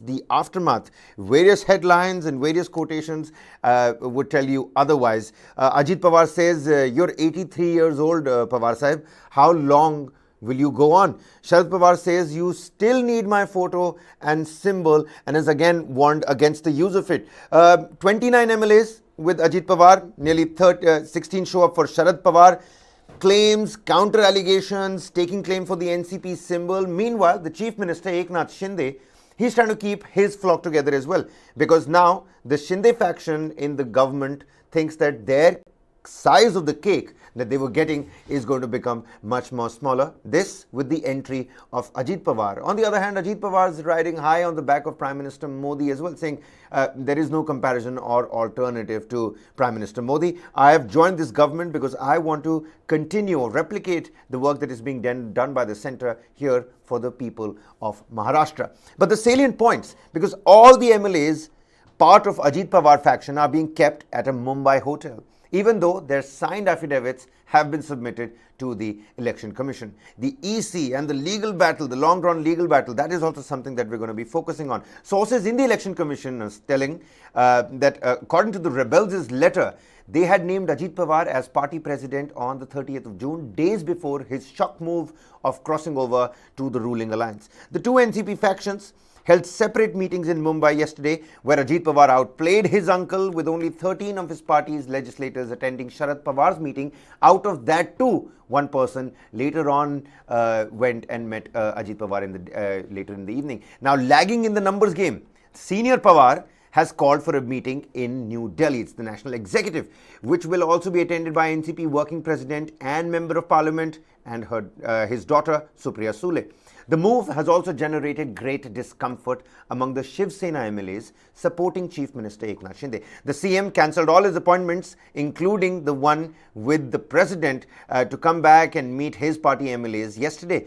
the aftermath. Various headlines and various quotations would tell you otherwise. Ajit Pawar says, you're 83 years old, Pawar Sahib. How long will you go on? Sharad Pawar says, you still need my photo and symbol, and has again warned against the use of it. 29 MLAs with Ajit Pawar, nearly 16 show up for Sharad Pawar. Claims, counter allegations, taking claim for the NCP symbol. Meanwhile, the Chief Minister Eknath Shinde, he's trying to keep his flock together as well, because now the Shinde faction in the government thinks that their size of the cake that they were getting is going to become much more smaller. This with the entry of Ajit Pawar. On the other hand, Ajit Pawar is riding high on the back of Prime Minister Modi as well, saying there is no comparison or alternative to Prime Minister Modi. I have joined this government because I want to continue or replicate the work that is being done by the centre here for the people of Maharashtra. But the salient points, because all the MLAs part of Ajit Pawar faction are being kept at a Mumbai hotel, even though their signed affidavits have been submitted to the Election Commission. The EC and the legal battle, the long-drawn legal battle, that is also something that we're going to be focusing on. Sources in the Election Commission are telling that according to the rebels' letter, they had named Ajit Pawar as party president on the 30th of June, days before his shock move of crossing over to the ruling alliance. The two NCP factions held separate meetings in Mumbai yesterday, where Ajit Pawar outplayed his uncle with only 13 of his party's legislators attending Sharad Pawar's meeting. Out of that too, one person later on went and met Ajit Pawar later in the evening. Now, lagging in the numbers game, senior Pawar has called for a meeting in New Delhi. It's the National Executive, which will also be attended by NCP working president and member of parliament and his daughter Supriya Sule. The move has also generated great discomfort among the Shiv Sena MLAs supporting Chief Minister Eknath Shinde. The CM cancelled all his appointments, including the one with the president, to come back and meet his party MLAs yesterday.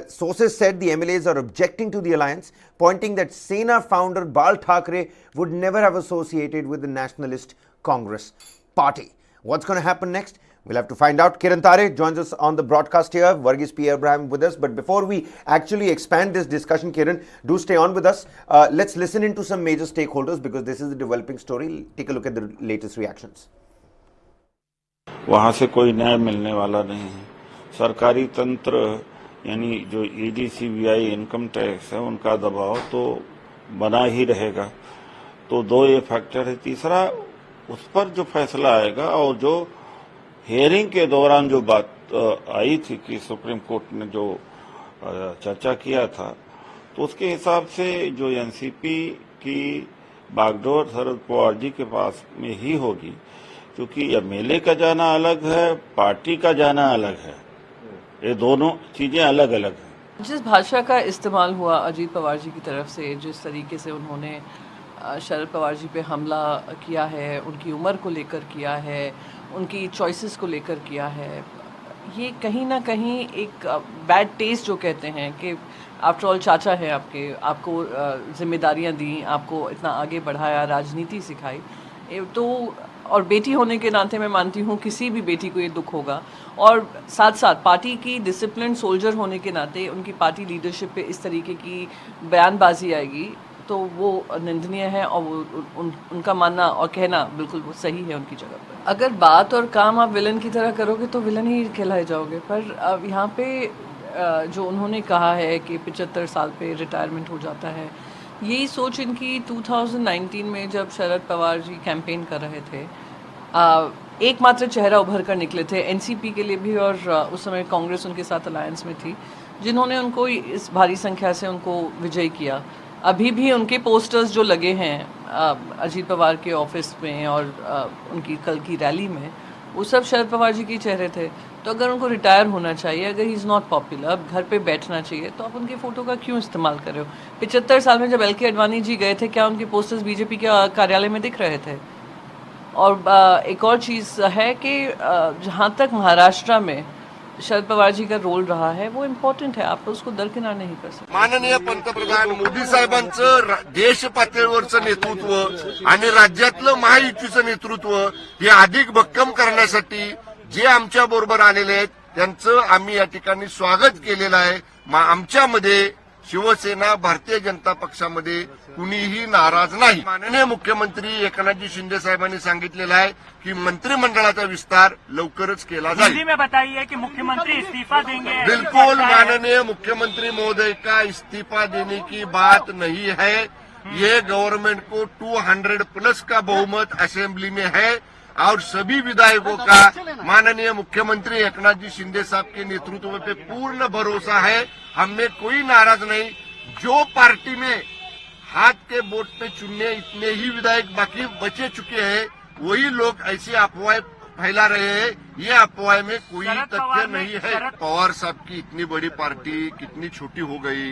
Sources said the MLAs are objecting to the alliance, pointing that Sena founder Bal Thackeray would never have associated with the Nationalist Congress Party. What's going to happen next? We'll have to find out. Kiran Tare joins us on the broadcast here. Varghese P. Abraham with us. But before we actually expand this discussion, Kiran, do stay on with us. Let's listen into some major stakeholders, because this is a developing story. Take a look at the latest reactions. वहाँ से कोई न्याय मिलने वाला नहीं है. सरकारी तंत्र यानी जो ईडी, सीबीआई, इनकम टैक्स है, उनका दबाव तो बना ही रहेगा. तो दो ये फैक्टर है. तीसरा, उस पर जो फैसला आएगा और जो हियरिंग के दौरान जो बात आई थी कि सुप्रीम कोर्ट ने जो चर्चा किया था, तो उसके हिसाब से जो एनसीपी की बागडोर शरद पवार जी के पास में ही होगी, क्योंकि एमएलए का जाना अलग है, पार्टी का जाना अलग है. ये दोनों चीजें अलग अलग हैं. जिस भाषा का इस्तेमाल हुआ अजीत पवार जी की तरफ से, जिस तरीके से उन्होंने शरद पवार जी पे हमला किया है, उनकी उम्र को लेकर किया है, उनकी चॉइसेस को लेकर किया है, ये कहीं ना कहीं एक बैड टेस्ट जो कहते हैं कि आफ्टर ऑल चाचा है आपको जिम्मेदारियां दी, आपको इतना आगे बढ़ाया, राजनीति सिखाई, तो और बेटी होने के नाते मैं मानती हूँ किसी भी बेटी को ये दुख होगा. और साथ साथ पार्टी की डिसिप्लिन सोल्जर होने के नाते उनकी पार्टी लीडरशिप पे इस तरीके की बयानबाजी आएगी तो वो निंदनीय है, और उनका मानना और कहना बिल्कुल वो सही है उनकी जगह पर. अगर बात और काम आप विलन की तरह करोगे तो विलन ही कहलाए जाओगे. पर अब यहाँ पे जो उन्होंने कहा है कि 75 साल पे रिटायरमेंट हो जाता है, यही सोच इनकी 2019 में जब शरद पवार जी कैंपेन कर रहे थे, एकमात्र चेहरा उभर कर निकले थे एनसीपी के लिए भी, और उस समय कांग्रेस उनके साथ अलायंस में थी, जिन्होंने उनको इस भारी संख्या से उनको विजयी किया. अभी भी उनके पोस्टर्स जो लगे हैं अजीत पवार के ऑफिस में और उनकी कल की रैली में, वो सब शरद पवार जी के चेहरे थे. तो अगर उनको रिटायर होना चाहिए, अगर ही इज़ नॉट पॉपुलर, अब घर पे बैठना चाहिए, तो आप उनके फ़ोटो का क्यों इस्तेमाल कर रहे हो? 75 साल में जब LK आडवाणी जी गए थे, क्या उनके पोस्टर्स बीजेपी के कार्यालय में दिख रहे थे? और एक और चीज़ है कि जहाँ तक महाराष्ट्र में शरद पवार जी का रोल रहा है वो इम्पॉर्टंट है, आप उसको दरकिनार नहीं कर सकते. माननीय पंतप्रधान मोदी साहेबांचं देश पातळीवरचं नेतृत्व आणि राज्यातलं महायुतीचं नेतृत्व हे अधिक भक्कम करण्यासाठी जे आमच्या बरोबर आलेले आहेत त्यांचं आम्ही या ठिकाणी स्वागत केलेलं आहे. आमच्यामध्ये शिवसेना भारतीय जनता पक्षामध्ये कुणीही नाराज नाही. माननीय मुख्यमंत्री एकनाथजी शिंदे साहेबांनी सांगितलेलं आहे की मंत्रिमंडळाचा विस्तार लवकरच केला जाईल. हिंदी में बताइए कि मुख्यमंत्री इस्तीफा देंगे. बिल्कुल माननीय मुख्यमंत्री महोदय का इस्तीफा देने की बात नहीं है. ये गवर्नमेंट को 200 प्लस का बहुमत असेंबली में है और सभी विधायकों का माननीय मुख्यमंत्री एकनाथ जी शिंदे साहब के नेतृत्व पे पूर्ण भरोसा है. हमें कोई नाराज नहीं. जो पार्टी में हाथ के बोट पे चुनने इतने ही विधायक बाकी बचे चुके हैं, वही लोग ऐसी अफवाहें फैला रहे हैं. ये अफवाह में कोई तथ्य नहीं है. पवार साहब की इतनी बड़ी पार्टी कितनी छोटी हो गई,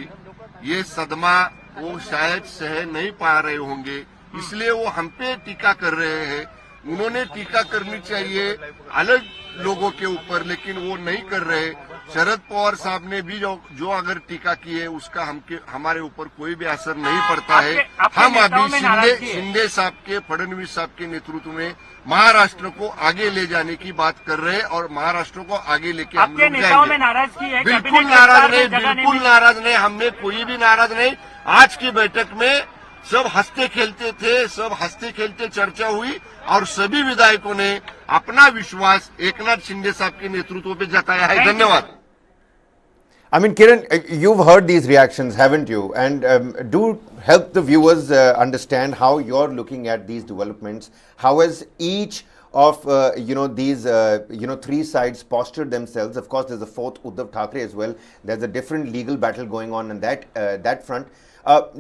ये सदमा वो शायद सह नहीं पा रहे होंगे, इसलिए वो हम पे टीका कर रहे हैं. उन्होंने टीका करनी चाहिए अलग लोगों के ऊपर, लेकिन वो नहीं कर रहे. शरद पवार साहब ने भी जो अगर टीका की है उसका हमारे ऊपर कोई भी असर नहीं पड़ता है. हम अभी शिंदे साहब के, फडणवीस साहब के नेतृत्व में महाराष्ट्र को आगे ले जाने की बात कर रहे हैं और महाराष्ट्र को आगे लेके हम लोग जाएंगे. बिल्कुल नाराज नहीं, बिल्कुल नाराज नहीं. हमने कोई भी नाराज नहीं. आज की बैठक में सब हंसते खेलते थे, सब हंसते खेलते चर्चा हुई और सभी विधायकों ने अपना विश्वास एकनाथ शिंदे साहब के नेतृत्व पे जताया है. धन्यवाद. I mean, Kiran, you've heard these reactions, haven't you? And do help the viewers understand how you're looking at these developments. How has each of these three sides postured themselves? Of course, there's a fourth Uddhav Thackeray as well. There's a different legal battle going on in that front.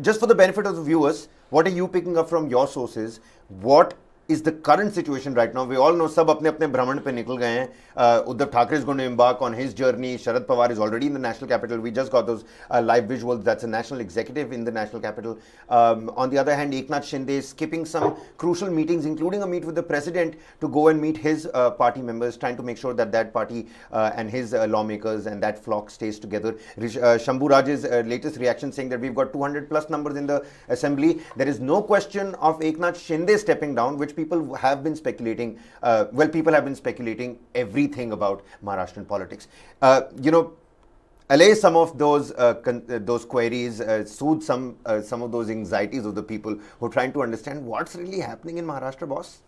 Just for the benefit of the viewers, what are you picking up from your sources? What is the current situation right now? We all know सब अपने अपने भ्रमण पे निकल गए हैं. Uddhav Thackeray is going to embark on his journey. Sharad Pawar is already in the national capital. We just got those live visuals. That's a national executive in the national capital. On the other hand, Eknath Shinde is skipping some crucial meetings, including a meet with the president to go and meet his party members, trying to make sure that that party and his lawmakers and that flock stays together. Shambhu Raj's latest reaction saying that we've got 200 plus numbers in the assembly. There is no question of Eknath Shinde stepping down, which people have been speculating. People have been speculating everything about Maharashtrian politics. Allay some of those queries, soothe some of those anxieties of the people who are trying to understand what's really happening in Maharashtra, boss.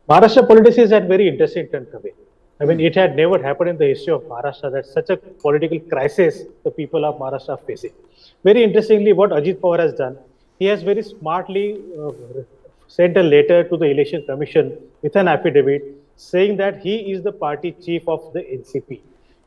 Maharashtra politics is at very interesting turn away. I mean, it had never happened in the history of Maharashtra that such a political crisis the people of Maharashtra are facing. Very interestingly, what Ajit Pawar has done, he has very smartly sent a letter to the Election Commission with an affidavit saying that he is the party chief of the NCP,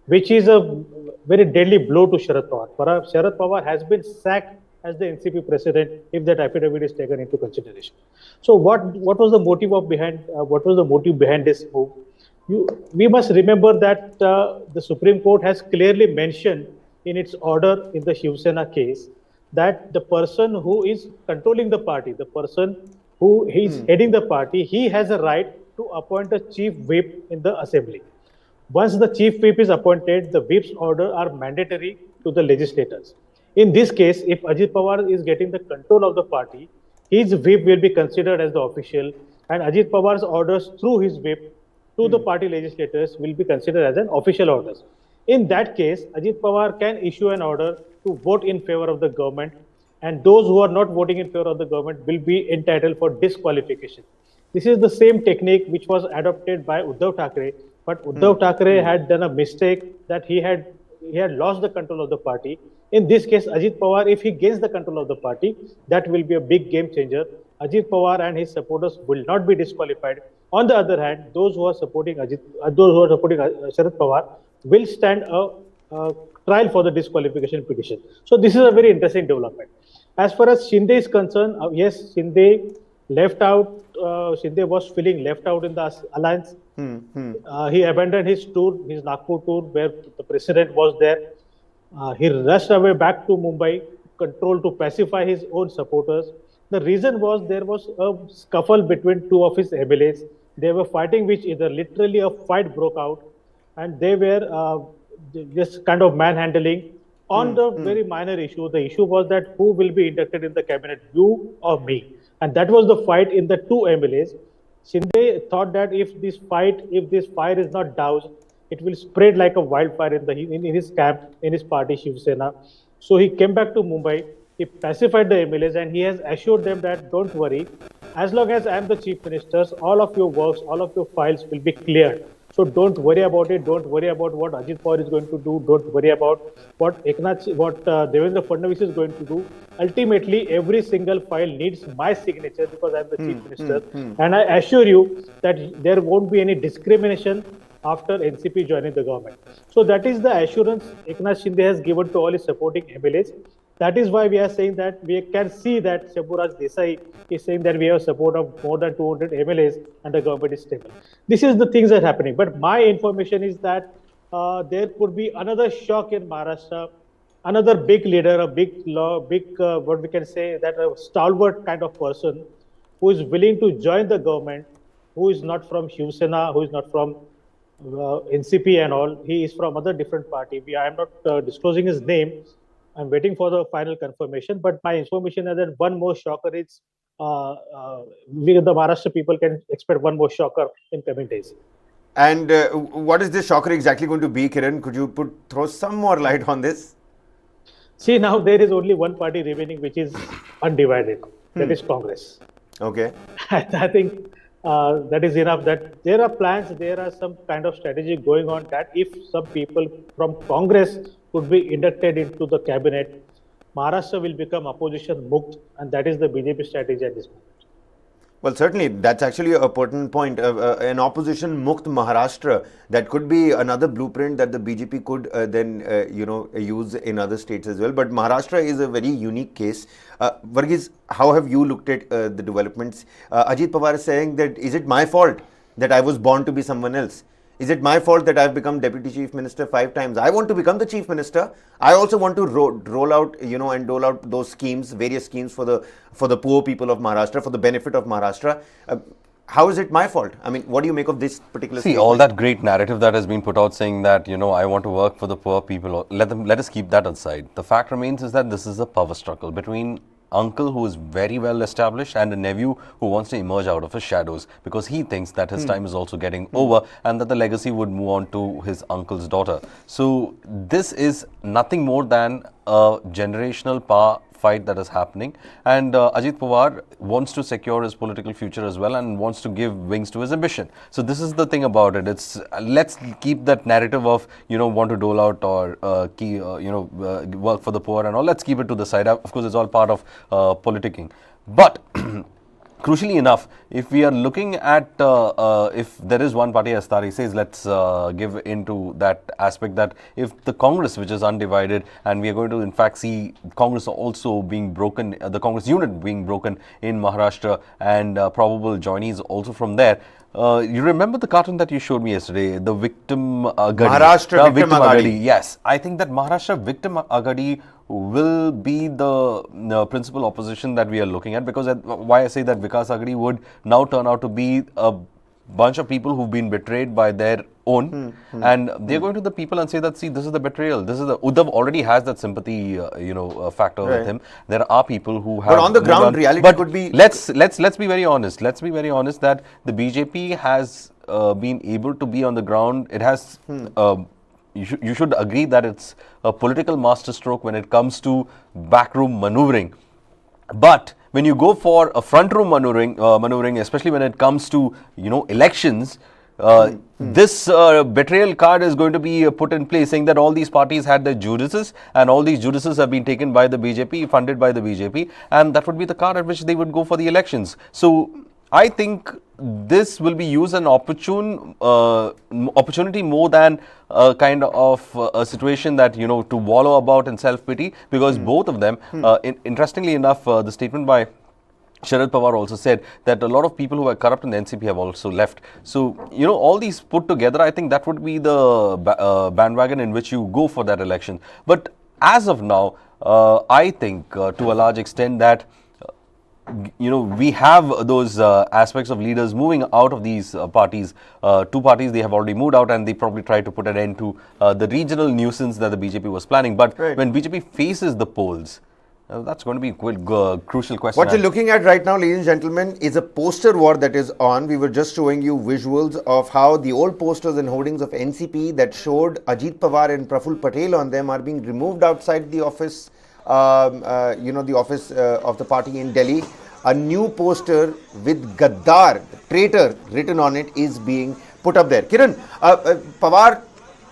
which is a very deadly blow to Sharad Pawar. Sharad Pawar has been sacked as the NCP president if that affidavit is taken into consideration. So what was the motive behind this move? We must remember that the Supreme Court has clearly mentioned in its order in the Shiv Sena case that the person who is controlling the party, the person who is heading the party, he has a right to appoint a chief whip in the assembly. Once the chief whip is appointed, the whip's order are mandatory to the legislators. In this case, if Ajit Pawar is getting the control of the party, his whip will be considered as the official, and Ajit Pawar's orders through his whip to the party legislators will be considered as an official orders. In that case, Ajit Pawar can issue an order to vote in favor of the government, and those who are not voting in favor of the government will be entitled for disqualification. This is the same technique which was adopted by Uddhav Thackeray, but Uddhav Thackeray had done a mistake that he had lost the control of the party. In this case, Ajit Pawar, if he gains the control of the party, that will be a big game changer. Ajit Pawar and his supporters will not be disqualified. On the other hand, those who are supporting Sharad Pawar will stand a trial for the disqualification petition. So this is a very interesting development. As far as Shinde is concerned, yes, Shinde left out. Shinde was feeling left out in the alliance. He abandoned his tour, his Nagpur tour, where the president was there. He rushed away back to Mumbai, to pacify his own supporters. The reason was there was a scuffle between two of his MLAs. They were fighting with each other. Literally, a fight broke out, and they were just kind of manhandling on the very minor issue. The issue was that who will be inducted in the cabinet, you or me? And that was the fight in the two MLAs. Shinde thought that if this fire is not doused, it will spread like a wildfire in his camp, in his party, Shiv Sena. So he came back to Mumbai, he pacified the MLAs, and he has assured them that don't worry, as long as I am the chief minister, all of your works, all of your files will be cleared. So don't worry about it. Don't worry about what Ajit Pawar is going to do. Don't worry about what Devendra Fadnavis is going to do. Ultimately, every single file needs my signature because I'm the chief minister. And I assure you that there won't be any discrimination after NCP joining the government. So that is the assurance Eknath Shinde has given to all his supporting MLAs. That is why we are saying that we can see that Shaburaj Desai is saying that we have support of more than 200 MLAs and the government is stable. This is the things that are happening. But my information is that there could be another shock in Maharashtra, another big leader, a big what we can say that a stalwart kind of person who is willing to join the government, who is not from Shiv Sena, who is not from NCP and all. He is from other different party. I am not disclosing his name. I'm waiting for the final confirmation. But my information is that one more shocker is the Maharashtra people can expect one more shocker in coming days. And what is this shocker exactly going to be, Kiran? Could you throw some more light on this? See, now there is only one party remaining which is undivided. That is Congress. Okay. I think that is enough. That there are plans, there are some kind of strategy going on that if some people from Congress could be inducted into the cabinet, Maharashtra will become opposition mukt, and that is the BJP strategy at this moment. Well, certainly, that's actually a pertinent point. An opposition mukt Maharashtra, that could be another blueprint that the BJP could then, use in other states as well. But Maharashtra is a very unique case. Varghese, how have you looked at the developments? Ajit Pawar is saying that, is it my fault that I was born to be someone else? Is it my fault that I've become Deputy Chief Minister 5 times? I want to become the Chief Minister. I also want to roll out, and dole out those schemes, various schemes for the poor people of Maharashtra, for the benefit of Maharashtra. How is it my fault? I mean, what do you make of this particular statement? All that great narrative that has been put out saying that, I want to work for the poor people, let us keep that aside. The fact remains is that this is a power struggle between uncle who is very well established and a nephew who wants to emerge out of his shadows because he thinks that his time is also getting over and that the legacy would move on to his uncle's daughter. So this is nothing more than a generational power fight that is happening, and Ajit Pawar wants to secure his political future as well and wants to give wings to his ambition. So this is the thing about it. It's let's keep that narrative of want to dole out or work for the poor and all. Let's keep it to the side. Of course, it's all part of politicking, but. Crucially enough, if we are looking at, if there is one party, as Tari says, let's give into that aspect that if the Congress, which is undivided, and we are going to in fact see Congress also being broken, the Congress unit being broken in Maharashtra and probable joinees also from there. You remember the cartoon that you showed me yesterday, the Victim Agadi? Maharashtra Victim Agadi. Yes, I think that Maharashtra Victim Agadi will be the principal opposition that we are looking at, because why I say that Vikas Agadi would now turn out to be a bunch of people who've been betrayed by their own, and they're going to the people and say that, see, this is the betrayal. This is the Uddhav already has that sympathy, factor with him. There are people who have. But on the ground, reality could be. Let's be very honest. Let's be very honest that the BJP has been able to be on the ground. It has. You should agree that it's a political masterstroke when it comes to backroom maneuvering. But when you go for a front room maneuvering, especially when it comes to elections, this betrayal card is going to be put in place, saying that all these parties had their judices and all these judices have been taken by the BJP, funded by the BJP, and that would be the card at which they would go for the elections. So I think this will be used as an opportunity more than a kind of a situation that, to wallow about in self-pity, because both of them, interestingly enough, the statement by Sharad Pawar also said that a lot of people who were corrupt in the NCP have also left. So, all these put together, I think that would be the bandwagon in which you go for that election. But as of now, I think to a large extent that we have those aspects of leaders moving out of these parties. Two parties, they have already moved out and they probably tried to put an end to the regional nuisance that the BJP was planning. But when BJP faces the polls, that's going to be a quite crucial question. What you're looking at right now, ladies and gentlemen, is a poster war that is on. We were just showing you visuals of how the old posters and hoardings of NCP that showed Ajit Pawar and Praful Patel on them are being removed outside the office the office of the party in Delhi, a new poster with Gaddar, traitor, written on it is being put up there. Kiran, Pawar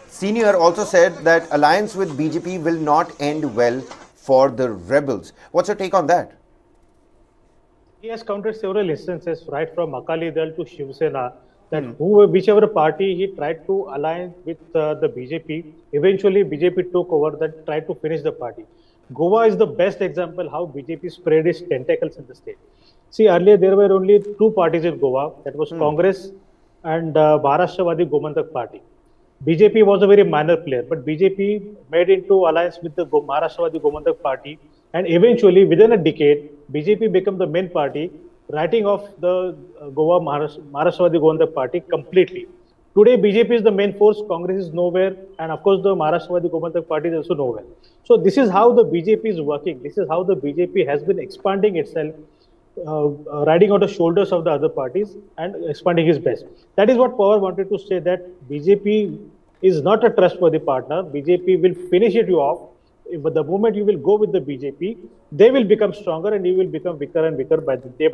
Senior also said that alliance with BJP will not end well for the rebels. What's your take on that? He has counted several instances, right from Akali Dal to Shiv Sena, that whichever party he tried to align with the BJP, eventually BJP took over that, tried to finish the party. Goa is the best example how BJP spread its tentacles in the state. See, earlier there were only two parties in Goa, that was Congress and Maharashtra Gomantak party. BJP was a very minor player, but BJP made into alliance with the Maharashtra Gomantak party, and eventually within a decade, BJP became the main party, writing off the Goa Maharashtra Gomantak party completely. Today, BJP is the main force, Congress is nowhere, and of course the Maharashtra Gomantak party is also nowhere. So this is how the BJP is working. This is how the BJP has been expanding itself, riding on the shoulders of the other parties and expanding his best. That is what Pawar wanted to say, that BJP is not a trustworthy partner. BJP will finish you off. But the moment you will go with the BJP, they will become stronger and you will become weaker and weaker by the day.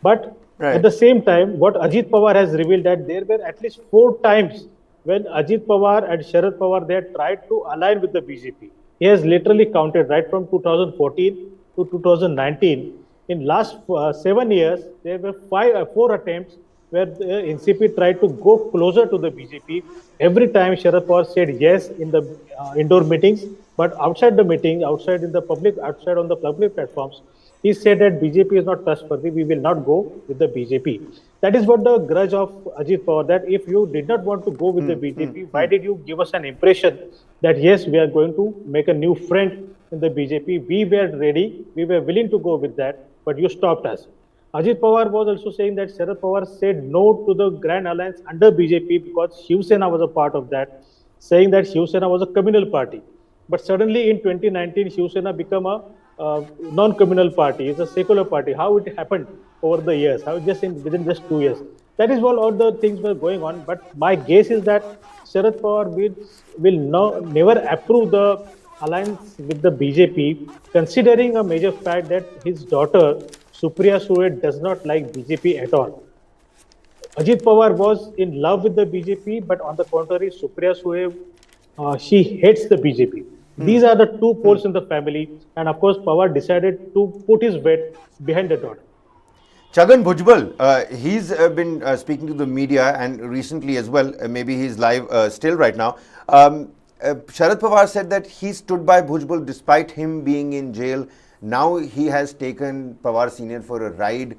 But at the same time, what Ajit Pawar has revealed, that there were at least 4 times when Ajit Pawar and Sharad Pawar, they had tried to align with the BJP. He has literally counted right from 2014 to 2019. In last 7 years, there were 4 attempts where the NCP tried to go closer to the BJP. Every time Sharad Pawar said yes in the indoor meetings, but outside the meeting, outside on the public platforms, he said that BJP is not trustworthy, we will not go with the BJP. That is what the grudge of Ajit Pawar, that if you did not want to go with the BJP, why did you give us an impression that yes, we are going to make a new friend in the BJP? We were ready, we were willing to go with that, but you stopped us. Ajit Pawar was also saying that Sharad Pawar said no to the Grand Alliance under BJP because Shiv Sena was a part of that, saying that Shiv Sena was a communal party. But suddenly in 2019, Shiv Sena became a non-communal party, it's a secular party. How it happened over the years, how within just 2 years. That is what all the things were going on. But my guess is that Sharad Pawar will never approve the alliance with the BJP, considering a major fact that his daughter, Supriya Sule, does not like BJP at all. Ajit Pawar was in love with the BJP, but on the contrary, Supriya Sule, she hates the BJP. These are the 2 poles in the family, and of course, Pawar decided to put his weight behind the daughter. Chhagan Bhujbal, he's been speaking to the media and recently as well, maybe he's live still right now. Sharad Pawar said that he stood by Bhujbal despite him being in jail. Now he has taken Pawar Senior for a ride.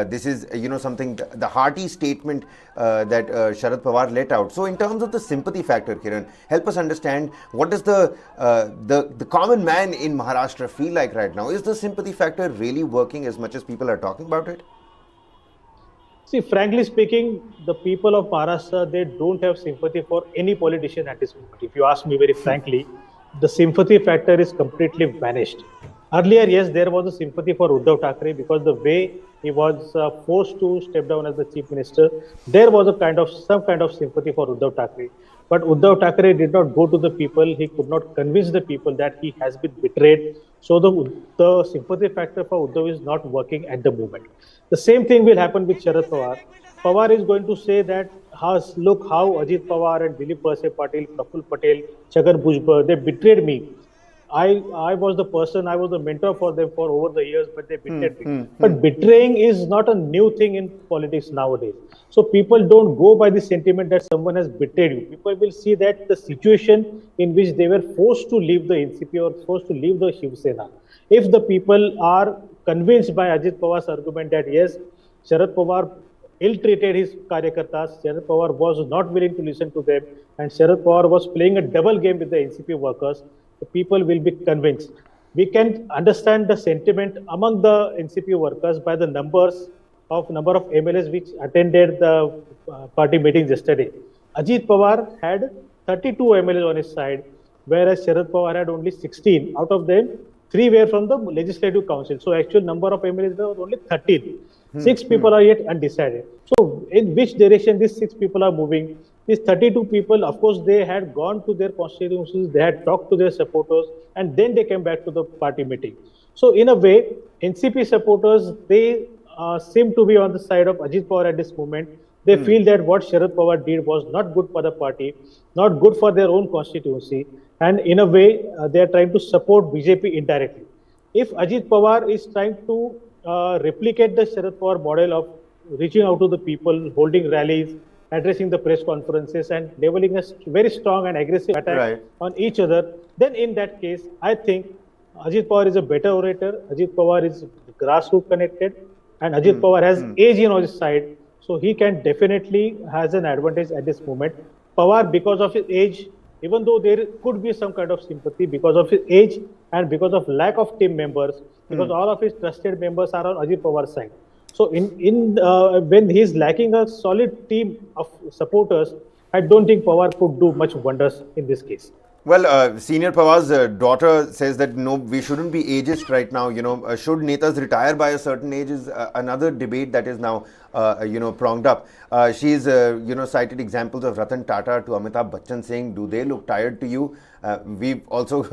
This is, something, the hearty statement that Sharad Pawar let out. So in terms of the sympathy factor, Kiran, help us understand, what does the common man in Maharashtra feel like right now? Is the sympathy factor really working as much as people are talking about it? See, frankly speaking, the people of Maharashtra, they don't have sympathy for any politician at this moment. If you ask me very frankly, the sympathy factor is completely vanished. Earlier, yes, there was a sympathy for Uddhav Thackeray because the way he was forced to step down as the chief minister, there was some kind of sympathy for Uddhav Thackeray. But Uddhav Thackeray did not go to the people. He could not convince the people that he has been betrayed. So the sympathy factor for Uddhav is not working at the moment. The same thing will happen with Sharad Pawar. Pawar is going to say that, look how Ajit Pawar and Dilip Walse Patil, Praful Patel, Chhagan Bhujbal, they betrayed me. I was the person, I was the mentor for them for over the years, but they betrayed me. But betraying is not a new thing in politics nowadays. So people don't go by the sentiment that someone has betrayed you. People will see that the situation in which they were forced to leave the NCP or forced to leave the Shiv Sena. If the people are convinced by Ajit Pawar's argument that yes, Sharad Pawar ill-treated his karyakartas, Sharad Pawar was not willing to listen to them, and Sharad Pawar was playing a double game with the NCP workers, the people will be convinced. We can understand the sentiment among the NCP workers by the number of MLAs which attended the party meetings yesterday. Ajit Pawar had 32 MLAs on his side, whereas Sharad Pawar had only 16. Out of them, 3 were from the Legislative Council. So actual number of MLAs were only 13. 6 people are yet undecided. So in which direction these 6 people are moving? These 32 people, of course, they had gone to their constituencies, they had talked to their supporters, and then they came back to the party meeting. So in a way, NCP supporters, they seem to be on the side of Ajit Pawar at this moment. They feel that what Sharad Pawar did was not good for the party, not good for their own constituency, and in a way, they are trying to support BJP indirectly. If Ajit Pawar is trying to replicate the Sharad Pawar model of reaching out to the people, holding rallies, addressing the press conferences, and leveling a very strong and aggressive attack on each other, then in that case, I think Ajit Pawar is a better orator. Ajit Pawar is grassroots connected, and Ajit Pawar has age on his side, so he can definitely has an advantage at this moment. Pawar, because of his age, even though there could be some kind of sympathy because of his age and because of lack of team members, because all of his trusted members are on Ajit Pawar's side. So when he's lacking a solid team of supporters, I don't think Pawar could do much wonders in this case. Well, Senior Pawar's daughter says that no, we shouldn't be ageist right now. Should netas retire by a certain age is another debate that is now, pronged up. She's, cited examples of Ratan Tata to Amitabh Bachchan saying, do they look tired to you? We've also,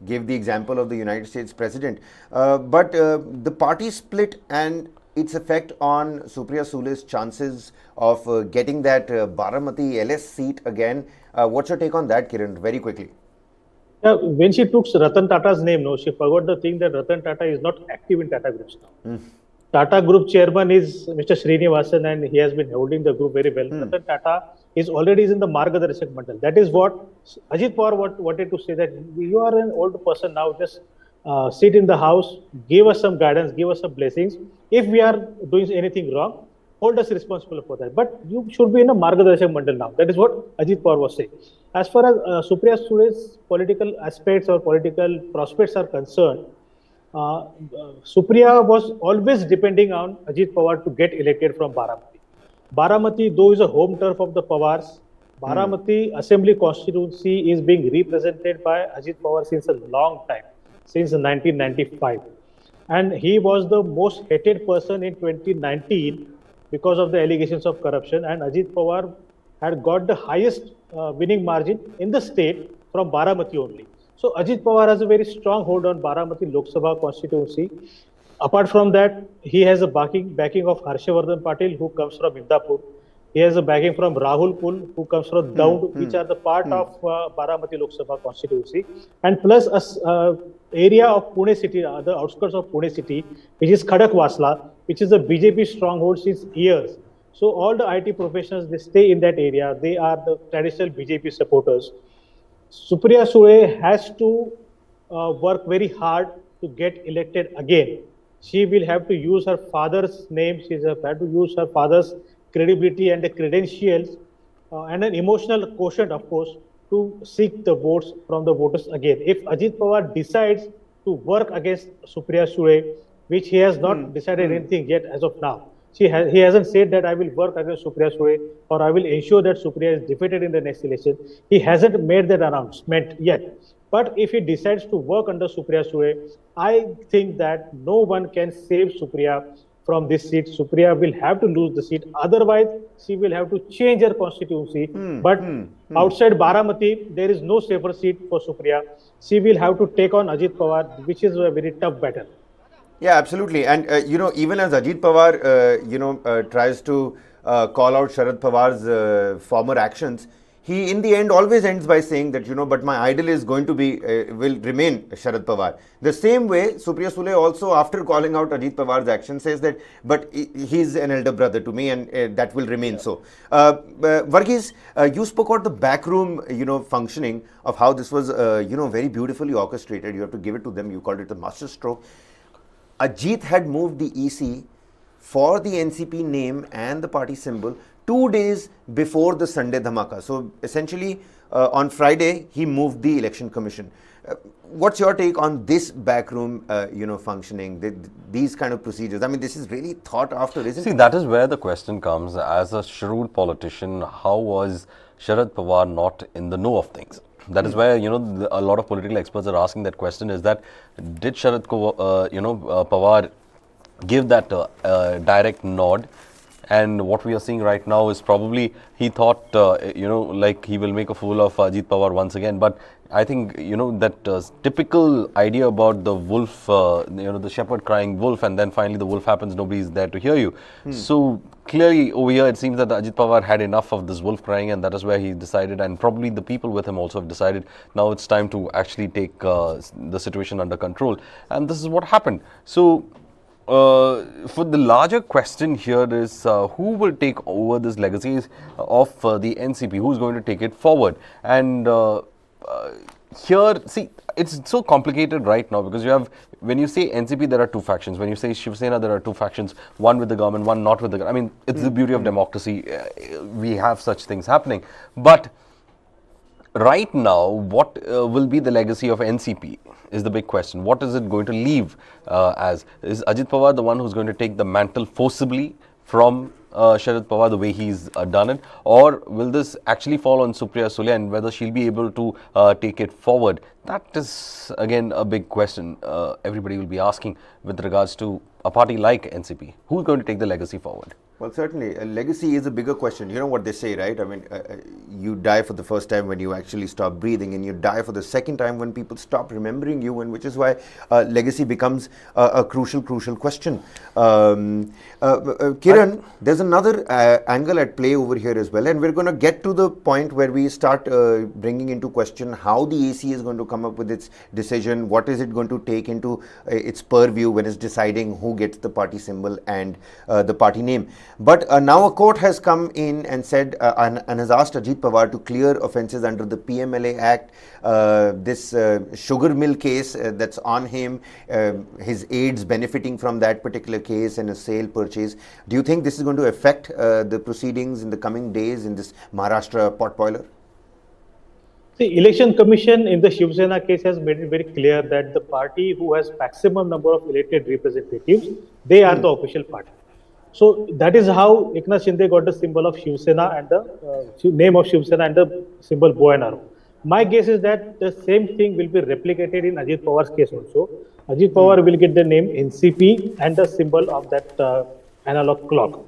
gave the example of the United States President. But the party split and its effect on Supriya Sule's chances of getting that Baramati LS seat again. What's your take on that, Kiran, very quickly? Yeah, when she took Ratan Tata's name, she forgot the thing that Ratan Tata is not active in Tata Groups now. Tata Group chairman is Mr. Srinivasan, and he has been holding the group very well. Ratan Tata is already in the Margadarshak Mandal. That is what Ajit Pawar wanted to say, that you are an old person now, just sit in the house, give us some guidance, give us some blessings. If we are doing anything wrong, hold us responsible for that. But you should be in a Margadarshak Mandal now. That is what Ajit Pawar was saying. As far as Supriya Sule's political aspects or political prospects are concerned, Supriya was always depending on Ajit Pawar to get elected from Baramati. Baramati, though, is a home turf of the Pawars. Baramati Assembly constituency is being represented by Ajit Pawar since a long time, since 1995. And he was the most hated person in 2019 because of the allegations of corruption, and Ajit Pawar had got the highest winning margin in the state from Baramati only. So Ajit Pawar has a very strong hold on Baramati Lok Sabha constituency. Apart from that, he has a backing of Harshavardhan Patil, who comes from Indapur. He has a backing from Rahul Pul, who comes from Daund, which are the part of Baramati Lok Sabha constituency, and plus a area of Pune city, the outskirts of Pune city, which is Khadakwasla, which is a BJP stronghold since years. So all the IT professionals, they stay in that area. They are the traditional BJP supporters. Supriya Sule has to work very hard to get elected again. She will have to use her father's name. She will have to use her father's credibility and the credentials and an emotional quotient, of course, to seek the votes from the voters again. If Ajit Pawar decides to work against Supriya Sule, which he has not decided anything yet as of now, he hasn't said that I will work against Supriya Sule or I will ensure that Supriya is defeated in the next election. He hasn't made that announcement yet. But if he decides to work under Supriya Sule, I think that no one can save Supriya from this seat. Supriya will have to lose the seat. Otherwise, she will have to change her constituency. But outside Baramati, there is no safer seat for Supriya. She will have to take on Ajit Pawar, which is a very tough battle. Yeah, absolutely. And, even as Ajit Pawar, tries to call out Sharad Pawar's former actions, he in the end always ends by saying that, but my idol is going to be, will remain Sharad Pawar. The same way, Supriya Sule also, after calling out Ajit Pawar's action, says that, but he's an elder brother to me and that will remain so. Varghese, you spoke about the backroom, functioning of how this was, very beautifully orchestrated. You have to give it to them. You called it the master stroke. Ajit had moved the EC for the NCP name and the party symbol 2 days before the Sunday dhamaka. So essentially, on Friday, he moved the election commission. What's your take on this backroom, functioning, these kind of procedures? I mean, this is really thought after, isn't it? See, that is where the question comes. As a shrewd politician, how was Sharad Pawar not in the know of things? That is where, a lot of political experts are asking that question, is that did Sharad Pawar give that direct nod And what we are seeing right now is probably he thought, like he will make a fool of Ajit Pawar once again. But I think, that typical idea about the wolf, the shepherd crying wolf, and then finally the wolf happens, nobody is there to hear you. So clearly over here it seems that Ajit Pawar had enough of this wolf crying, and that is where he decided, and probably the people with him also have decided, now it's time to actually take the situation under control. And this is what happened. So for the larger question here is who will take over this legacy of the NCP? Who's going to take it forward? And here, see, it's so complicated right now because you have, when you say NCP, there are two factions. When you say Shiv Sena, there are two factions, one with the government, one not with the government. I mean, it's the beauty of democracy. We have such things happening. But right now, what will be the legacy of NCP is the big question. What is it going to leave as? Is Ajit Pawar the one who's going to take the mantle forcibly from Sharad Pawar the way he's done it? Or will this actually fall on Supriya Sule and whether she'll be able to take it forward? That is again a big question everybody will be asking with regards to a party like NCP. Who's going to take the legacy forward? Well, certainly, legacy is a bigger question. You know what they say, right? I mean, you die for the first time when you actually stop breathing, and you die for the second time when people stop remembering you, and which is why legacy becomes a crucial question. Kiran, there's another angle at play over here as well, and we're going to get to the point where we start bringing into question how the AC is going to come up with its decision, what is it going to take into its purview when it's deciding who gets the party symbol and the party name. But now a court has come in and said and has asked Ajit Pawar to clear offences under the PMLA Act, this sugar mill case that's on him, his aides benefiting from that particular case and a sale purchase. Do you think this is going to affect the proceedings in the coming days in this Maharashtra potboiler? The Election Commission in the Shiv Sena case has made it very clear that the party who has maximum number of elected representatives, they are the official party. So that is how Eknath Shinde got the symbol of Shiv Sena and the name of Shiv Sena and the symbol bow and arrow. My guess is that the same thing will be replicated in Ajit Pawar's case also. Ajit Pawar will get the name NCP and the symbol of that analog clock.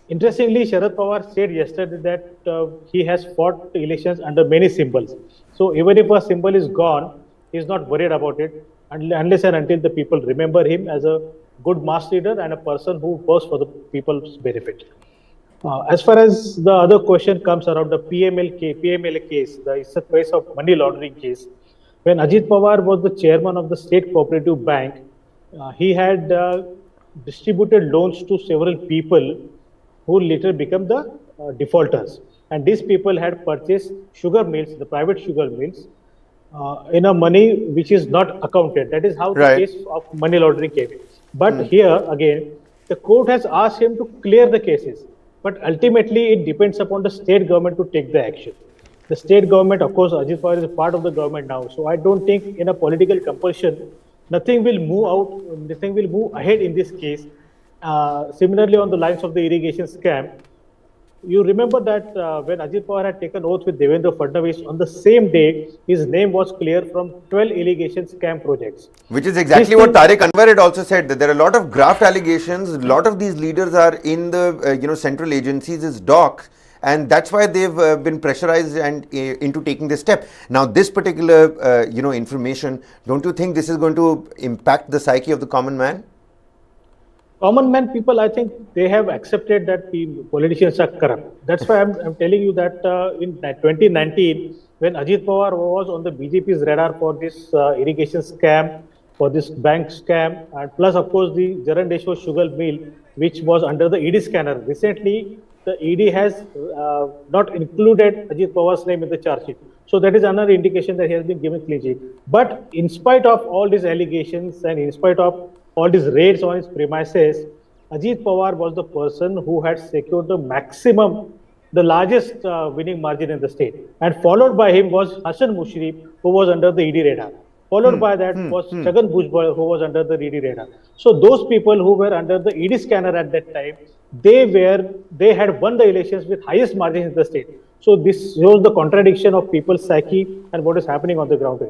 Interestingly, Sharad Pawar said yesterday that he has fought elections under many symbols. So even if a symbol is gone, he is not worried about it unless and until the people remember him as a good mass leader and a person who works for the people's benefit. As far as the other question comes around the PMLA case, it's a case of money laundering case. When Ajit Pawar was the chairman of the State Cooperative Bank, he had distributed loans to several people who later became the defaulters. And these people had purchased sugar mills, the private sugar mills, in a money which is not accounted. That is how the case of money laundering came. But here again, the court has asked him to clear the cases. But ultimately, it depends upon the state government to take the action. The state government, of course, Ajit Pawar is a part of the government now. So I don't think in a political compulsion, nothing will move out, nothing will move ahead in this case. Similarly, on the lines of the irrigation scam, you remember that when Ajit Pawar had taken oath with Devendra Fadnavis, on the same day, his name was cleared from 12 irrigation scam projects. Which is exactly what Tariq Anwar had also said, that there are a lot of graft allegations. A lot of these leaders are in the central agencies' dock, and that's why they've been pressurized and into taking this step. Now, this particular information, don't you think this is going to impact the psyche of the common man? Common man people, I think they have accepted that the politicians are corrupt. That's why I'm telling you that in 2019, when Ajit Pawar was on the BJP's radar for this irrigation scam, for this bank scam, and plus, of course, the Jarandeshwar sugar mill, which was under the ED scanner. Recently, the ED has not included Ajit Pawar's name in the charge sheet. So that is another indication that he has been given clean sheet. But in spite of all these allegations and in spite of all these raids on his premises, Ajit Pawar was the person who had secured the maximum, the largest winning margin in the state. And followed by him was Hassan Mushrif, who was under the ED radar. Followed by that was Chhagan Bhujbal, who was under the ED radar. So those people who were under the ED scanner at that time, they had won the elections with highest margins in the state. So this shows the contradiction of people's psyche and what is happening on the ground.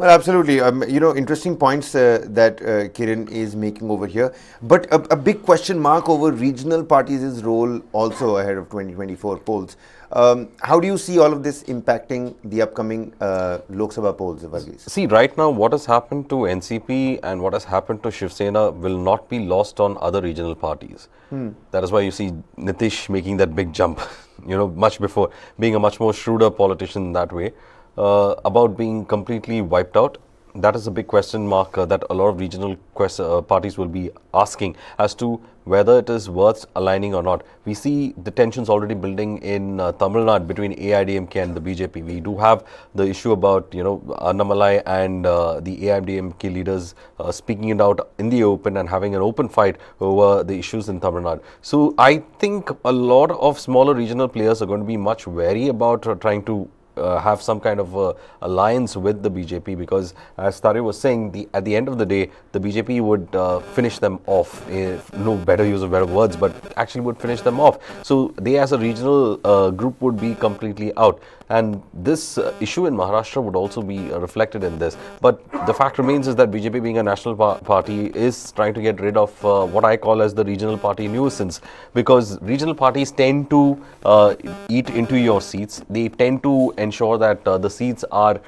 Well, absolutely. Interesting points that Kiran is making over here. But a big question mark over regional parties' role also ahead of 2024 polls. How do you see all of this impacting the upcoming Lok Sabha polls, Varghese? See, right now, what has happened to NCP and what has happened to Shiv Sena will not be lost on other regional parties. That is why you see Nitish making that big jump, much before, being a much more shrewder politician that way, about being completely wiped out. That is a big question mark that a lot of regional parties will be asking as to whether it is worth aligning or not. We see the tensions already building in Tamil Nadu between AIDMK and the BJP. We do have the issue about, Annamalai and the AIDMK leaders speaking it out in the open and having an open fight over the issues in Tamil Nadu. So I think a lot of smaller regional players are going to be much wary about trying to have some kind of alliance with the BJP, because as Tare was saying, at the end of the day, the BJP would finish them off. No better use of better words, but actually would finish them off. So they as a regional group would be completely out. And this issue in Maharashtra would also be reflected in this. But the fact remains is that BJP, being a national party, is trying to get rid of what I call as the regional party nuisance, because regional parties tend to eat into your seats. They tend to ensure that the seats are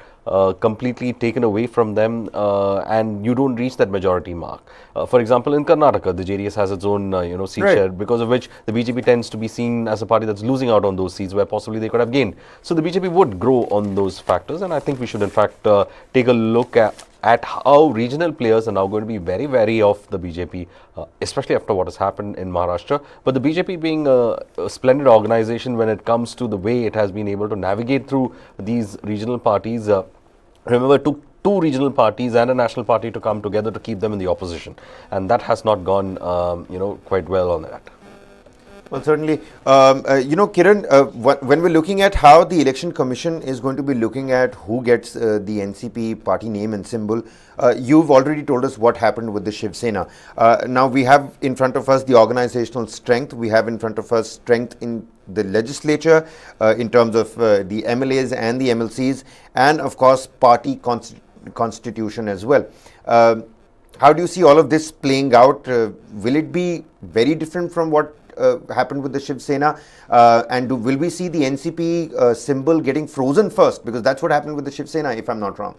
completely taken away from them and you don't reach that majority mark. For example, in Karnataka, the JDS has its own seat share, because of which the BJP tends to be seen as a party that's losing out on those seats where possibly they could have gained. So the BJP would grow on those factors, and I think we should in fact take a look at how regional players are now going to be very wary of the BJP, especially after what has happened in Maharashtra. But the BJP, being a splendid organization when it comes to the way it has been able to navigate through these regional parties, remember, took two regional parties and a national party to come together to keep them in the opposition, and that has not gone quite well on that. Well, certainly. Kiran, when we're looking at how the Election Commission is going to be looking at who gets the NCP party name and symbol, you've already told us what happened with the Shiv Sena. Now we have in front of us the organizational strength. We have in front of us strength in the legislature in terms of the MLAs and the MLCs, and of course party constitution as well. How do you see all of this playing out? Will it be very different from what happened with the Shiv Sena, and will we see the NCP symbol getting frozen first, because that's what happened with the Shiv Sena, if I'm not wrong?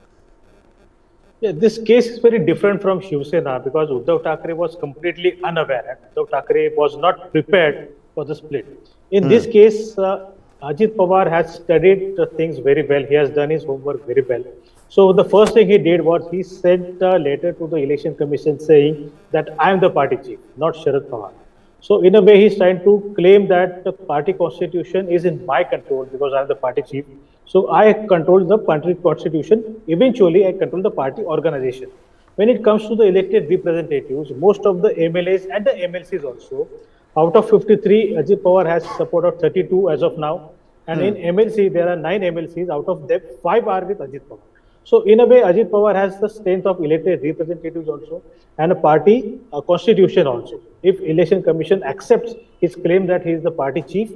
Yeah, this case is very different from Shiv Sena because Uddhav Thackeray was completely unaware. Uddhav Thackeray was not prepared for the split. In this case, Ajit Pawar has studied things very well. He has done his homework very well. So the first thing he did was he sent a letter to the Election Commission saying that I am the party chief, not Sharad Pawar. So in a way, he's trying to claim that the party constitution is in my control because I'm the party chief. So I control the party constitution. Eventually, I control the party organization. When it comes to the elected representatives, most of the MLAs and the MLCs also, out of 53, Ajit Pawar has support of 32 as of now. And in MLC, there are 9 MLCs. Out of them, 5 are with Ajit Pawar. So in a way, Ajit Pawar has the strength of elected representatives also and a party constitution also. If Election Commission accepts his claim that he is the party chief,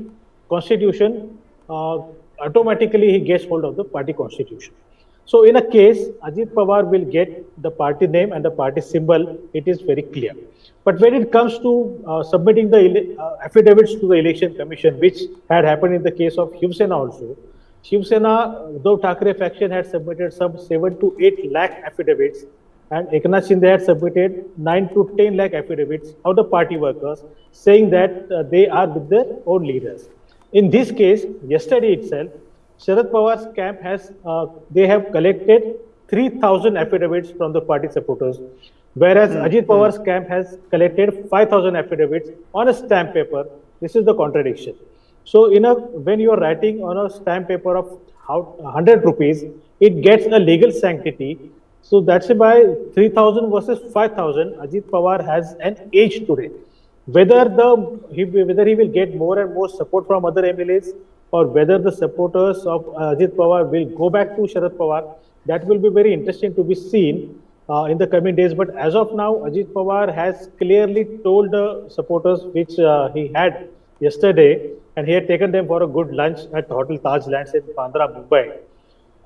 constitution, automatically he gets hold of the party constitution. So in a case, Ajit Pawar will get the party name and the party symbol, it is very clear. But when it comes to submitting the affidavits to the Election Commission, which had happened in the case of Shiv Sena also, Shiv Sena, though Thackeray faction had submitted some 7 to 8 lakh affidavits, and Eknath Shinde had submitted 9 to 10 lakh affidavits of the party workers saying that they are with their own leaders. In this case, yesterday itself, Sharad Pawar's camp has, they have collected 3,000 affidavits from the party supporters, whereas Ajit Pawar's camp has collected 5,000 affidavits on a stamp paper. This is the contradiction. So when you are writing on a stamp paper of 100 rupees, it gets a legal sanctity. So that's why 3,000 versus 5,000, Ajit Pawar has an edge today. Whether he will get more and more support from other MLAs, or whether the supporters of Ajit Pawar will go back to Sharad Pawar, that will be very interesting to be seen in the coming days. But as of now, Ajit Pawar has clearly told the supporters, which he had yesterday, and he had taken them for a good lunch at Hotel Taj Lands in Bandra, Mumbai.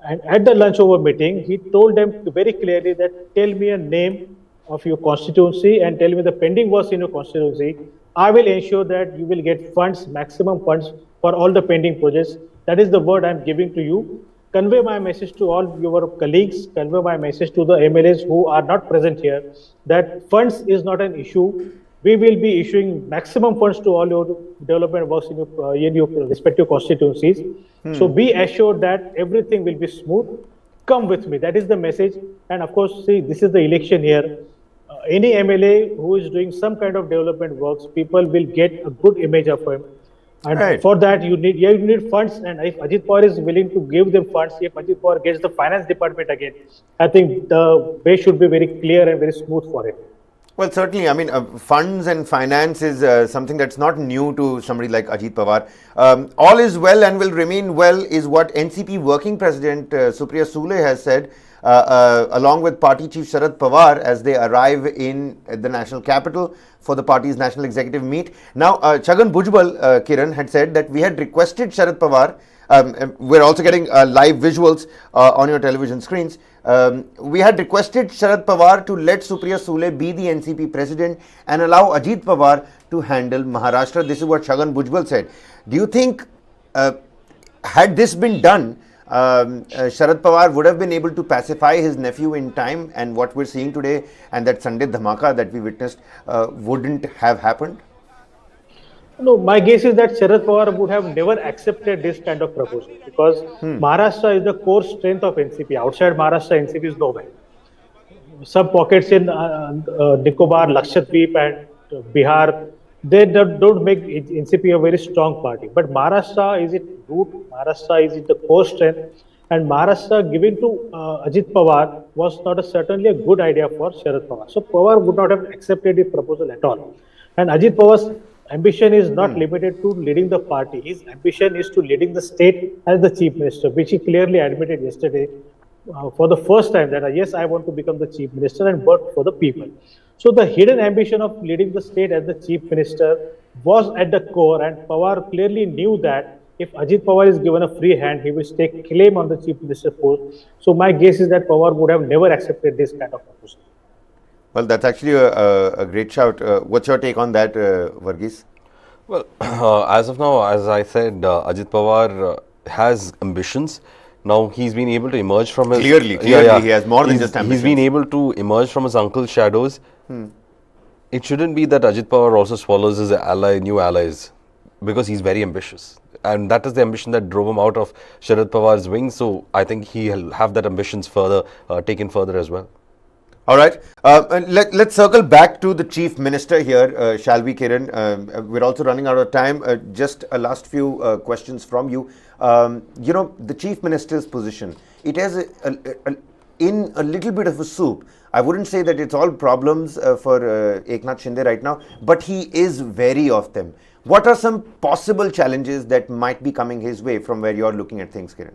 And at the lunch over meeting, he told them very clearly that tell me a name of your constituency and tell me the pending works in your constituency. I will ensure that you will get funds, maximum funds for all the pending projects. That is the word I am giving to you. Convey my message to all your colleagues, convey my message to the MLAs who are not present here that funds is not an issue. We will be issuing maximum funds to all your development works in your respective constituencies. So be assured that everything will be smooth. Come with me. That is the message. And of course, see, this is the election here. Any MLA who is doing some kind of development works, people will get a good image of him. And Right. for that, you need funds. And if Ajit Pawar is willing to give them funds, if Ajit Pawar gets the finance department again, I think the way should be very clear and very smooth for him. Well, certainly. I mean, funds and finance is something that's not new to somebody like Ajit Pawar. All is well and will remain well is what NCP working president Supriya Sule has said, along with party chief Sharad Pawar as they arrive in the national capital for the party's national executive meet. Now, Chhagan Bhujbal, Kiran, had said that we had requested Sharad Pawar. We're also getting live visuals on your television screens. We had requested Sharad Pawar to let Supriya Sule be the NCP president and allow Ajit Pawar to handle Maharashtra. This is what Chhagan Bhujbal said. Do you think, had this been done, Sharad Pawar would have been able to pacify his nephew in time, and what we're seeing today and that Sunday dhamaka that we witnessed wouldn't have happened? No, my guess is that Sharad Pawar would have never accepted this kind of proposal because Maharashtra is the core strength of NCP. Outside Maharashtra, NCP is nowhere. Some pockets in Nicobar, Lakshadweep and Bihar, they don't make NCP a very strong party. But Maharashtra is its root, Maharashtra is the core strength, and Maharashtra given to Ajit Pawar was not certainly a good idea for Sharad Pawar. So Pawar would not have accepted the proposal at all. And Ajit Pawar's ambition is not limited to leading the party. His ambition is to leading the state as the chief minister, which he clearly admitted yesterday for the first time that yes, I want to become the chief minister and work for the people. So the hidden ambition of leading the state as the chief minister was at the core, and Pawar clearly knew that if Ajit Pawar is given a free hand, he will take claim on the chief minister post. So my guess is that Pawar would have never accepted this kind of proposal. Well, that's actually a great shout. What's your take on that, Varghese? Well, as of now, as I said, Ajit Pawar has ambitions. Now he's been able to emerge from his... Clearly, he has more than just ambitions. He's been able to emerge from his uncle's shadows. It shouldn't be that Ajit Pawar also swallows his new allies, because he's very ambitious. And that is the ambition that drove him out of Sharad Pawar's wings. So I think he'll have that ambitions further, taken further as well. All right. Let's circle back to the Chief Minister here, shall we, Kiran? We're also running out of time. Just a last few questions from you. You know, the Chief Minister's position, it has in a little bit of a soup. I wouldn't say that it's all problems for Eknath Shinde right now, but he is wary of them. What are some possible challenges that might be coming his way from where you're looking at things, Kiran?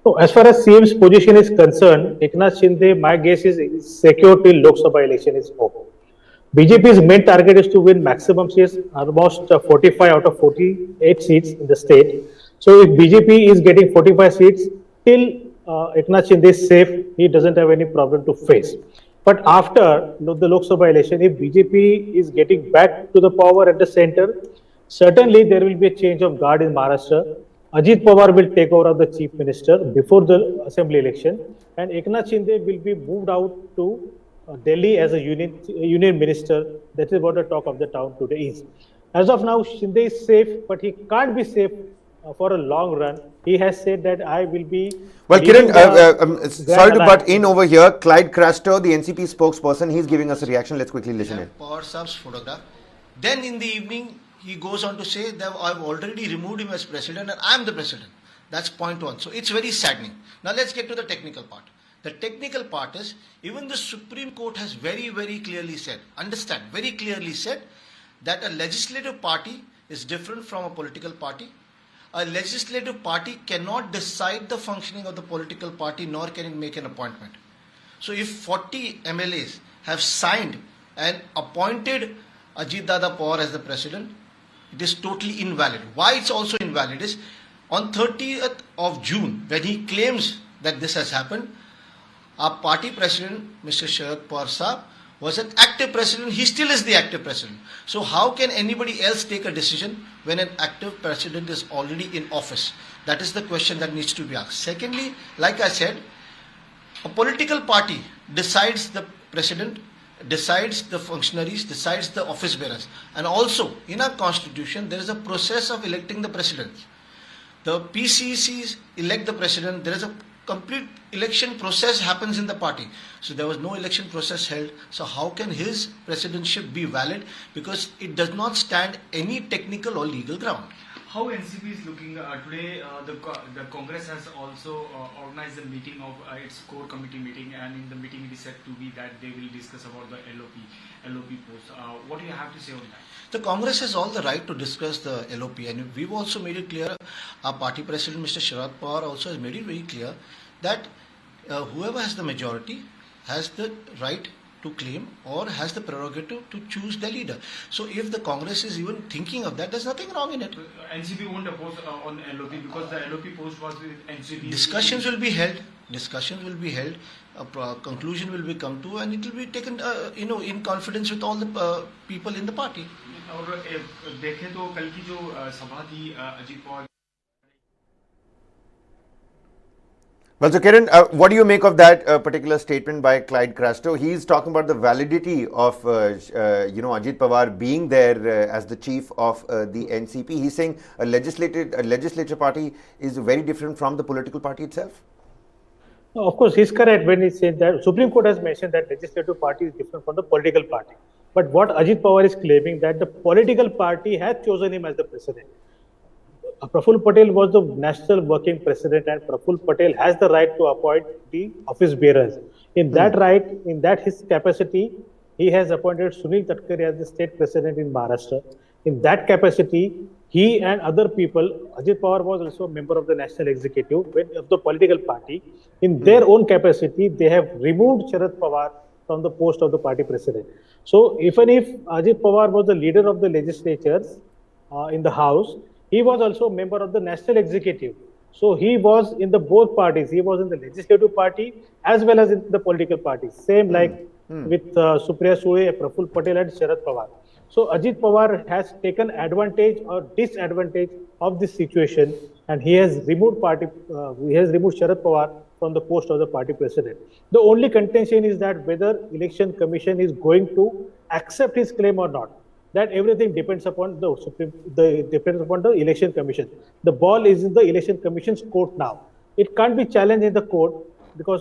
So as far as CM's position is concerned, Eknath Shinde, my guess is secure till Lok Sabha election is over. BJP's main target is to win maximum seats, almost 45 out of 48 seats in the state. So if BJP is getting 45 seats, till Eknath Shinde is safe, he doesn't have any problem to face. But after the Lok Sabha election, if BJP is getting back to the power at the center, certainly there will be a change of guard in Maharashtra. Ajit Pawar will take over as the chief minister before the assembly election, and Eknath Shinde will be moved out to Delhi as a union minister. That is what the talk of the town today is. As of now, Shinde is safe, but he can't be safe for a long run. He has said that I will be... Well, Kiran, sorry to butt in over here. Clyde Crasto, the NCP spokesperson, he's giving us a reaction. Let's quickly listen in. Power Saab's photograph. Then in the evening, he goes on to say that I've already removed him as president and I'm the president. That's point one. So it's very saddening. Now let's get to the technical part. The technical part is, even the Supreme Court has very, very clearly said, understand, very clearly said that a legislative party is different from a political party. A legislative party cannot decide the functioning of the political party, nor can it make an appointment. So if 40 MLAs have signed and appointed Ajit Dada Pawar as the president, it is totally invalid. Why it's also invalid is, On 30th of June, when he claims that this has happened, our party president, Mr. Sharad Pawar Saab, was an active president. He still is the active president. So how can anybody else take a decision when an active president is already in office? That is the question that needs to be asked. Secondly, like I said, a political party decides the president, decides the functionaries, decides the office bearers. And also, in our constitution, there is a process of electing the president. The PCCs elect the president. There is a complete election process happens in the party. So there was no election process held. So how can his presidentship be valid? Because it does not stand any technical or legal ground. How NCP is looking today? The Congress has also organized a meeting of its core committee meeting, and in the meeting it is said to be that they will discuss about the LOP post. What do you have to say on that? The Congress has all the right to discuss the LOP, and we've also made it clear. Our party president, Mr. Sharad Pawar, also has made it very clear that whoever has the majority has the right to claim or has the prerogative to choose the leader. So if the Congress is even thinking of that, there's nothing wrong in it. NCP won't oppose on LOP because the LOP post was with NCP. Discussions will be held. A conclusion will be come to, and it will be taken, in confidence with all the people in the party. और देखें तो कल की जो सभा थी Ajit Pawar. Well, so Kiran, what do you make of that particular statement by Clyde Crasto? He's talking about the validity of, Ajit Pawar being there as the chief of the NCP. He's saying a legislature party is very different from the political party itself. No, of course, he's correct when he said that Supreme Court has mentioned that legislative party is different from the political party. But what Ajit Pawar is claiming that the political party has chosen him as the president. Praful Patel was the national working president, and Praful Patel has the right to appoint the office bearers. In that right, in that his capacity, he has appointed Sunil Tatkare as the state president in Maharashtra. In that capacity, he and other people, Ajit Pawar was also a member of the national executive of the political party. In their own capacity, they have removed Sharad Pawar from the post of the party president. So even if Ajit Pawar was the leader of the legislatures in the House, he was also a member of the national executive. So he was in the both parties. He was in the legislative party as well as in the political party. Same like with Supriya Sule, Praful Patel and Sharad Pawar. So Ajit Pawar has taken advantage or disadvantage of this situation, and he has removed Sharad Pawar from the post of the party president. The only contention is that whether election commission is going to accept his claim or not. That everything depends upon the election commission. The ball is in the election commission's court now. It can't be challenged in the court because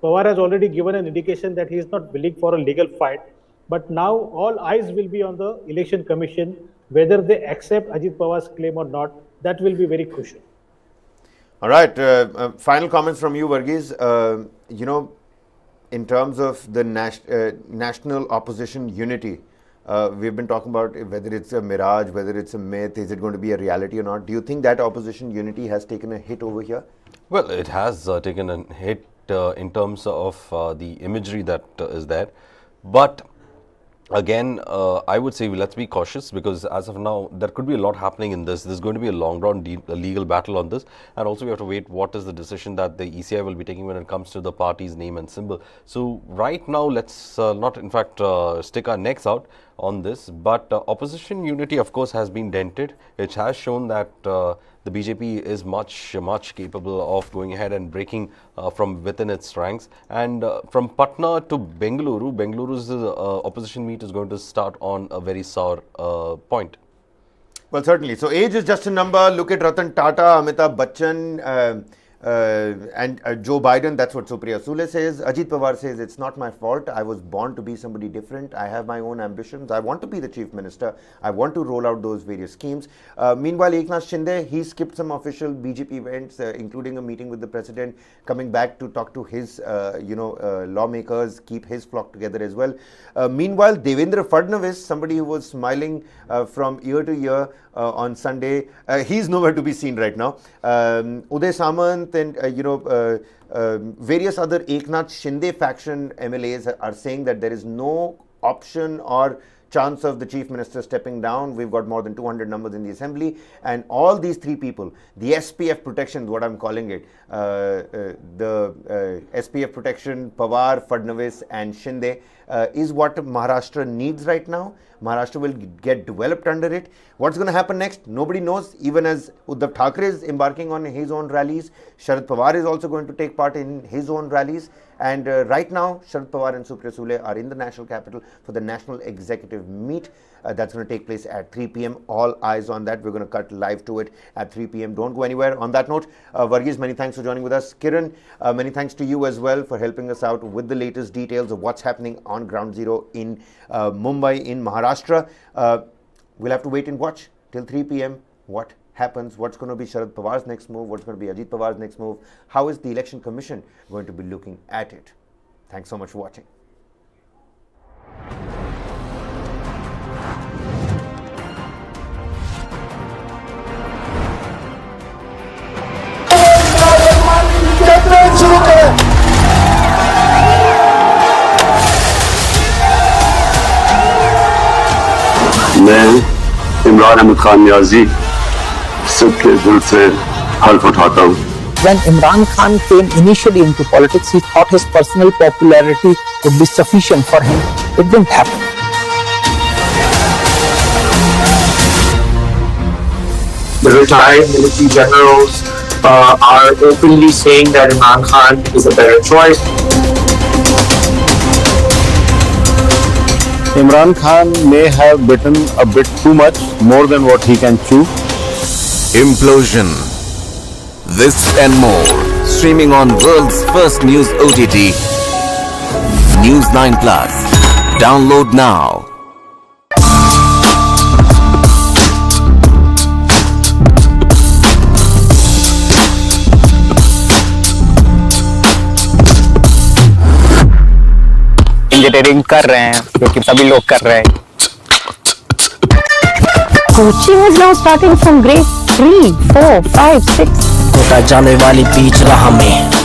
Pawar has already given an indication that he is not willing for a legal fight. But now all eyes will be on the election commission, whether they accept Ajit Pawar's claim or not. That will be very crucial. All right. Final comments from you, Varghese. In terms of the national opposition unity, we've been talking about whether it's a mirage, whether it's a myth, is it going to be a reality or not? Do you think that opposition unity has taken a hit over here? Well, it has taken a hit in terms of the imagery that is there. But again, I would say let's be cautious, because as of now, there could be a lot happening in this. There's going to be a long run legal battle on this. And also we have to wait what is the decision that the ECI will be taking when it comes to the party's name and symbol. So right now, let's not in fact stick our necks out on this. But opposition unity, of course, has been dented. It has shown that the BJP is much capable of going ahead and breaking from within its ranks. And from Patna to Bengaluru's opposition meet is going to start on a very sour point. Well, certainly. So age is just a number. Look at Ratan Tata, Amitabh Bachchan, and Joe Biden. That's what Supriya Sule says. Ajit Pawar says, it's not my fault. I was born to be somebody different. I have my own ambitions. I want to be the chief minister. I want to roll out those various schemes. Meanwhile, Eknath Shinde, he skipped some official BJP events, including a meeting with the president, coming back to talk to his, lawmakers, keep his flock together as well. Meanwhile, Devendra Fadnavis, somebody who was smiling from year to year on Sunday, he's nowhere to be seen right now. Uday Samant and various other Eknath Shinde faction MLAs are saying that there is no option or chance of the Chief Minister stepping down. We've got more than 200 numbers in the Assembly, and all these three people, the SPF protection, what I'm calling it, the SPF protection, Pawar, Fadnavis and Shinde, is what Maharashtra needs right now. Maharashtra will get developed under it. What's going to happen next? Nobody knows. Even as Uddhav Thackeray is embarking on his own rallies, Sharad Pawar is also going to take part in his own rallies. And right now, Sharad Pawar and Supriya Sule are in the national capital for the National Executive Meet. That's going to take place at 3 p.m. All eyes on that. We're going to cut live to it at 3 p.m. Don't go anywhere. On that note, Varghese, many thanks for joining with us. Kiran, many thanks to you as well for helping us out with the latest details of what's happening on ground zero in Mumbai, in Maharashtra. We'll have to wait and watch till 3 p.m. what happens, what's going to be Sharad Pawar's next move, what's going to be Ajit Pawar's next move, how is the Election Commission going to be looking at it. Thanks so much for watching. मैं इमरान अहमद खान नियाजी सबके दिल से हल्फ उठाता हूँ. When Imran Khan came initially into politics, he thought his personal popularity would be sufficient for him. It didn't happen. The retired military generals are openly saying that Imran Khan is a better choice. Imran Khan may have bitten a bit too much, more than what he can chew. Implosion. This and more. Streaming on world's first news OTT. News 9 Plus. Download now. Engineering कर रहे हैं, क्योंकि सभी लोग कर रहे हैं. Coaching is now starting from grade 3, 4, 5, 6. होता जाने वाली बीच राह में